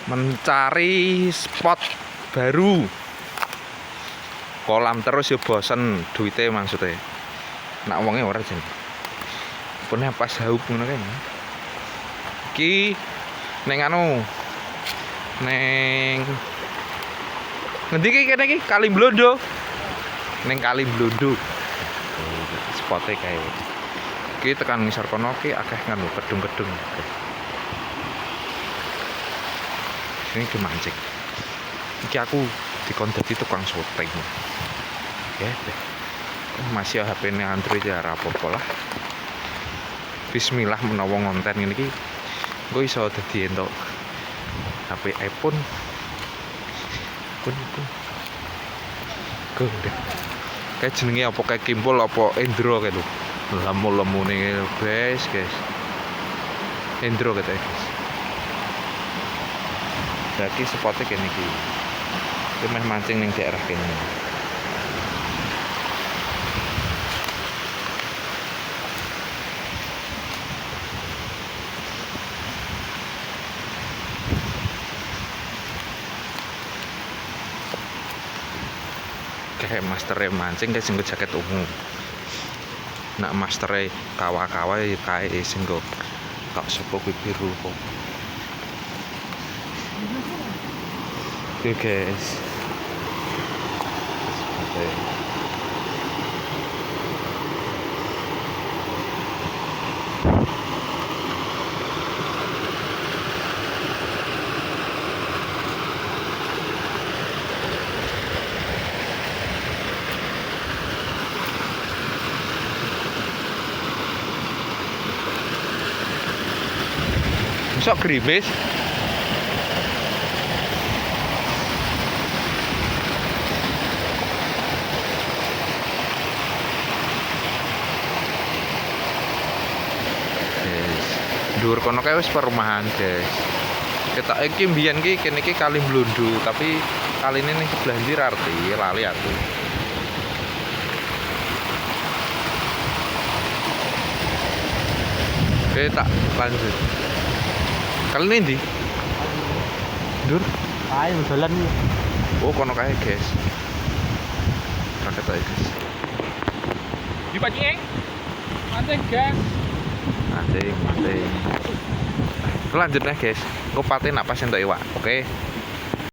mencari spot baru. Kolam terus ya bosen duitnya maksudnya. Nak wongnya ora jen. Punya pas haup ngono kan. Iki neng anu. Neng ngendi iki kene iki Kali Blondo. Neng Kali Blondo. Spote kae. Iki tekan ngisor kono iki akeh nganu kedung-kedung. Ini dimancing. Iki aku dikon dadi tukang syuting. Ya, masih HP-ne Android ya rapopo lah. Bismillah menawa ngonten ngene iki engko iso dadi entuk HP iPhone. Kun. Kayak jenenge apa kayak Kimpul apa Endro kayak lho. Lemu-lemune guys. Endro katanya guys. Jadi spotnya kene iki. Iki meh mancing ning daerah kene. Kayak mastere mancing kayak sing jaket ungu. Nak mastere kawa-kawa ya kae sing go tak sapa kuwi biru kok. Oke guys. Sok gerimis. Dhuwur kono kae wis perumahan, guys. Ketok iki mbiyen ki kene iki Kali Blondo, tapi kaline ning sebelah ndi arti lali aku. Oke, tak lanjut. Kali ini ndi? Dur. Ayo jalan. Oh, kono kae, guys. Raket ae, guys. Di pancing. Mancing, guys. Mancing. Lanjut nih, guys. Engko pate nak pas entuk iwak, oke?